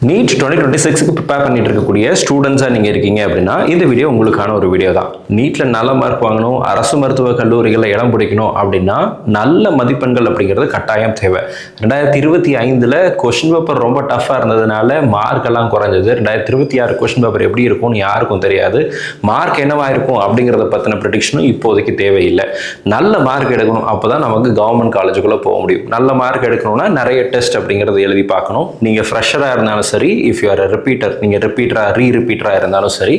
NEET 2026க்கு prepare பண்ணிட்டு இருக்கக்கூடிய ஸ்டூடெண்ட்ஸாக நீங்கள் இருக்கீங்க அப்படின்னா இந்த வீடியோ உங்களுக்கான ஒரு வீடியோ தான். நீட்டில் நல்ல மார்க் வாங்கணும், அரசு மருத்துவக் கல்லூரிகளில் இடம் பிடிக்கணும் அப்படின்னா நல்ல மதிப்பெண்கள் அப்படிங்கிறது கட்டாயம் தேவை. 2025 கொஸ்டின் பேப்பர் ரொம்ப டஃப்பாக இருந்ததுனால மார்க் எல்லாம் குறைஞ்சது. 2026 கொஸ்டின் பேப்பர் எப்படி இருக்கும்னு யாருக்கும் தெரியாது. மார்க் என்னவா இருக்கும் அப்படிங்கிறத பற்றின ப்ரெடிக்ஷனும் இப்போதைக்கு தேவையில்லை. நல்ல மார்க் எடுக்கணும், அப்போ தான் நமக்கு கவர்மெண்ட் காலேஜுக்குள்ளே போக முடியும். நல்ல மார்க் எடுக்கணும்னா நிறைய டெஸ்ட் அப்படிங்கிறது எழுதி பார்க்கணும். நீங்கள் ஃப்ரெஷராக இருந்தாலும் சரி, இஃப் யூ ஆர் ரிப்பீட்டர், நீங்கள் ரிப்பீட்டராக இருந்தாலும் சரி,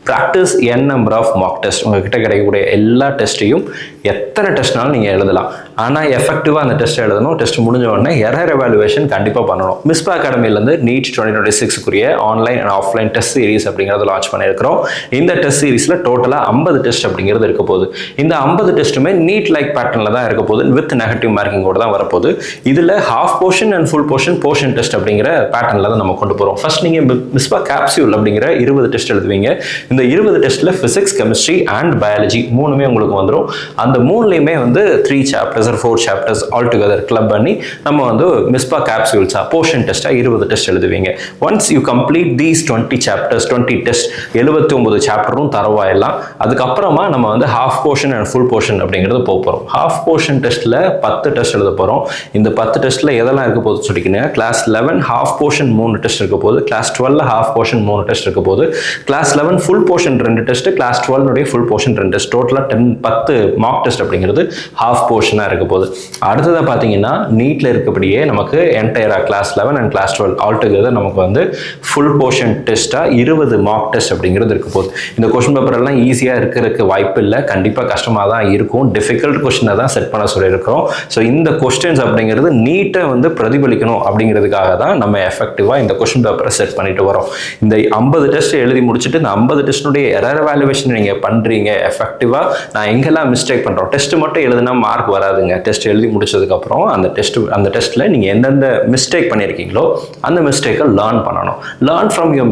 practice N number of mark test. உங்ககிட்ட கிடைக்கக்கூடிய எல்லா டெஸ்ட்டையும் எத்தனை டெஸ்ட்னாலும் நீங்கள் எழுதலாம். ஆனால் எஃபெக்டிவாக அந்த டெஸ்ட் எழுதணும். டெஸ்ட் முடிஞ்ச உடனே எரர் எவாலுவேஷன் கண்டிப்பாக பண்ணணும். மிஸ்பா அகாடமிலேருந்து நீட் 2026க்குரிய online and offline test series அப்படிங்கிறத லான்ச் பண்ணியிருக்கிறோம். இந்த டெஸ்ட் சீரிஸில் டோட்டலாக 50 டெஸ்ட் அப்படிங்கிறது இருக்க போகுது. இந்த 50 டெஸ்ட்டுமே நீட் லைக் பேட்டர்னில் தான் இருக்க போகுது, வித் நெகட்டிவ் மார்க்கிங்கோடு தான் வரப்போகுது. இதில் half portion and full portion test அப்படிங்கிற பேட்டர்னில் தான் நம்ம கொண்டு போகிறோம். ஃபர்ஸ்ட் நீங்கள் மிஸ்பா கேப்சியூல் அப்படிங்கிற 20 டெஸ்ட் எழுதுவீங்க. இந்த 20 டெஸ்ட்டில் ஃபிசிக்ஸ், கெமிஸ்ட்ரி அண்ட் பயாலஜி மூணுமே உங்களுக்கு வந்துடும். அந்த மூணுலையுமே 3 chapters or 4 chapters all together club பண்ணி நம்ம மிஸ்பா கேப்சூல்ஸா போர்ஷன் டெஸ்ட்டாக 20 டெஸ்ட் எழுதுவீங்க. Once you complete these 20 chapters, 20 test, 79 சாப்டரும் தரவாயிடலாம். அதுக்கப்புறமா நம்ம half portion and full portion அப்படிங்கிறது போகிறோம். ஹாஃப் போர்ஷன் டெஸ்ட்டில் 10 டெஸ்ட் எழுத போகிறோம். இந்த 10 டெஸ்ட்டில் எதெல்லாம் இருக்க போகுது சொல்லிக்கிங்க. கிளாஸ் 11 ஹாஃப் போர்ஷன் 3 டெஸ்ட் இருக்க போகுது. கிளாஸ் 12 ஹாஃப் போர்ஷன் 3 டெஸ்ட் இருக்க போகுது. Class 11 full portion 2 test, class 12 full portion 2 test, டோட்டலாக 10 மார்க் டெஸ்ட் அப்படிங்கிறது ஹாஃப் போர்ஷனாக இருக்க போகுது. அடுத்ததாக பார்த்தீங்கன்னா நீட்டில் இருக்கபடியே நமக்கு என்டையராக class 11 and class 12 all together நமக்கு ஃபுல் போர்ஷன் டெஸ்ட்டாக 20 மார்க் டெஸ்ட் அப்படிங்கிறது இருக்க போகுது. இந்த கொஸ்டின் பேப்பர் எல்லாம் ஈஸியாக இருக்கிறதுக்கு வாய்ப்பு இல்லை, கண்டிப்பாக கஷ்டமாக தான் இருக்கும். டிஃபிகல்ட் கொஸ்டினை தான் செட் பண்ண சொல்லியிருக்கிறோம். ஸோ இந்த கொஸ்டின்ஸ் அப்படிங்கிறது நீட்டை பிரதிபலிக்கணும் அப்படிங்கிறதுக்காக தான் நம்ம எஃபெக்டிவாக இந்த கொஸ்டின் பேப்பரை செட் பண்ணிட்டு வரோம். இந்த 50 டெஸ்ட் எழுதி முடிச்சுட்டு இந்த 50 டெஸ்ட்டுடைய எரர் எவாலுவேஷன் நீங்கள் பண்ணுறீங்க எஃபெக்டிவாக. நான் எங்கெல்லாம் மிஸ்டேக் பண்ணுறோம், டெஸ்ட் மட்டும் எழுதுனா மார்க் வராதுங்க. டெஸ்ட் எழுதி முடிச்சதுக்கப்புறம் அந்த டெஸ்ட்டில் நீங்கள் எந்தெந்த மிஸ்டேக் பண்ணியிருக்கீங்களோ அந்த மிஸ்டேக்கை லேர்ன் பண்ணணும். Learn from your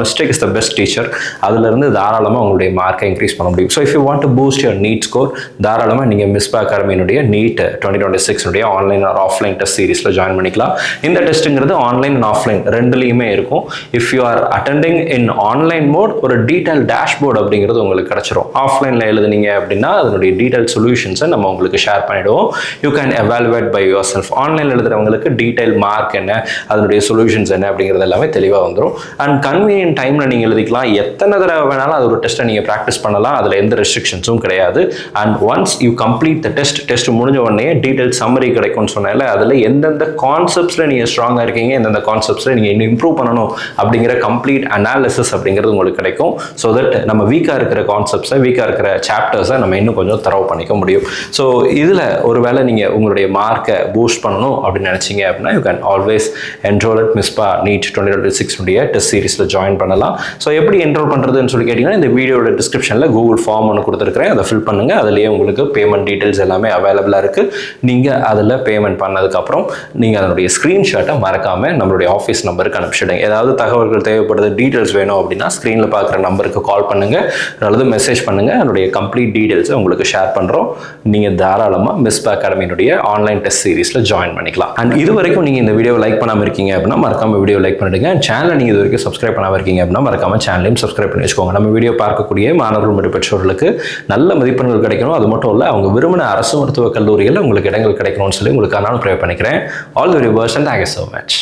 mistake is the best teacher. அதுலேருந்து தாராளமாக உங்களுடைய மார்க்கை இன்க்ரீஸ் பண்ண முடியும். So if you want to boost your NEET score, தாராளமாக நீங்கள் மிஸ்பா அகாடமியினுடைய NEET 2026 online or offline test சீரிஸில் ஜாயின் பண்ணிக்கலாம். இந்த டெஸ்ட்டுங்கிறது ஆன்லைன் அண்ட் ஆஃப்லைன் ரெண்டுலேயுமே இருக்கும். If you are attending in online mode, ஒரு டீடைல் டேஷ்போர்டு அப்படிங்கிறது உங்களுக்கு கிடைச்சிரும். ஆஃப்லைனில் எழுதுனீங்க அப்படின்னா அதனுடைய டீடைல் சொல்யூஷன்ஸை நம்ம உங்களுக்கு ஷேர் பண்ணிடுவோம். You can evaluate by yourself. ஆன்லைனில் எழுதுறவங்களுக்கு டீடைல் மார்க் என்ன, அதனுடைய சொல்யூஷன்ஸ் என்ன அப்படிங்கிறது எல்லாமே தெளிவாக வந்துடும். அண்ட் கன்வீனியன்ட் டைமில் நீங்கள் எழுதிக்கலாம். எத்தனை தடவை வேணாலும் அது ஒரு டெஸ்ட்டை நீங்கள் ப்ராக்டிஸ் பண்ணலாம். அதில் எந்த ரெஸ்ட்ரிக்ஷன்ஸும் கிடையாது. And once you complete the test முடிஞ்ச உடனே டீடைல் சம்மரி கிடைக்கும்னு சொன்னால அதில் எந்தெந்த கான்செப்ட்ஸில் நீங்கள் ஸ்ட்ராங்காக இருக்கீங்க, எந்தெந்த கான்செப்ட்ஸில் நீங்கள் இன்னும் இம்ப்ரூவ் பண்ணணும் அப்படிங்கிற கம்ப்ளீட் அனாலிசிஸ் அப்படிங்கிறது உங்களுக்கு கிடைக்கும். ஸோ தட் நம்ம வீக்காக இருக்கிற கான்செப்ட்ஸை, வீக்காக இருக்கிற சாப்டர்ஸை நம்ம இன்னும் கொஞ்சம் தரவு பண்ணிக்க முடியும். ஸோ இதில் ஒருவேளை நீங்கள் உங்களுடைய மார்க்கை பூஸ்ட் பண்ணணும் அப்படின்னு நினச்சிங்க அப்படின்னா you can always enroll at Misba NEET 2026 test சீரிஸில் ஜாயின் பண்ணலாம். ஸோ எப்படி என்ரோல் பண்ணுறதுன்னு சொல்லி கேட்டிங்கன்னா இந்த வீடியோட டிஸ்கிரிப்ஷனில் கூகுள் ஃபார்ம் ஒன்று கொடுத்துருக்கிறேன், அதை ஃபில் பண்ணுங்கள். அதுலேயே உங்களுக்கு பேமெண்ட் டீட்டெயில்ஸ் எல்லாமே அவைலபிளாக இருக்குது. நீங்கள் அதில் பேமெண்ட் பண்ணதுக்கப்புறம் நீங்கள் அதனுடைய ஸ்க்ரீன்ஷாட்டை மறக்காமல் நம்மளுடைய ஆஃபீஸ் நம்பருக்கு அனுப்பிச்சிடுங்க. ஏதாவது தகவல்கள் தேவைப்படுது, டீட்டெயில்ஸ் வேணும் அப்படின்னா ஸ்க்ரீனில் பார்க்குற நம்பருக்கு கால் பண்ணுங்கள் அல்லது மெசேஜ் பண்ணுங்கள். அதனுடைய கம்ப்ளீட் டீட்டெயில்ஸை உங்களுக்கு ஷேர் பண்ணுறோம். நீங்கள் தாராளமாக மிஸ்பா அகாடமியினுடைய ஆன்லைன் டெஸ்ட் சீரிஸில் ஜாயின் பண்ணிக்கலாம். அண்ட் இது வரைக்கும் நீங்கள் இந்த வீடியோ லைக் பண்ணாமல் இருக்கீங்க அப்படின்னா மறக்காமல் வீடியோ லைக் பண்ணிடுங்க. சேனலை நீங்கள் இது வரைக்கும் சப்ஸ்கிரைப் பண்ணாமல் இருக்கீங்க அப்படின்னா மறக்காமல் சேனலையும் சப்ஸ்கிரைப் பண்ணி வச்சுக்கோங்க. நம்ம வீடியோ பார்க்கக்கூடிய மாணவர்கள் மற்றும் பெற்றோர்களுக்கு நல்ல மதிப்பெண்கள் கிடைக்கணும். அது மட்டும் இல்லை, அவங்க விரும்பின அரசு மருத்துவக் கல்லூரிகளில் உங்களுக்கு இடங்கள் கிடைக்கணும்னு சொல்லி உங்களுக்கு நான் ப்ரே பண்ணிக்கிறேன். All the very best and thank you so much.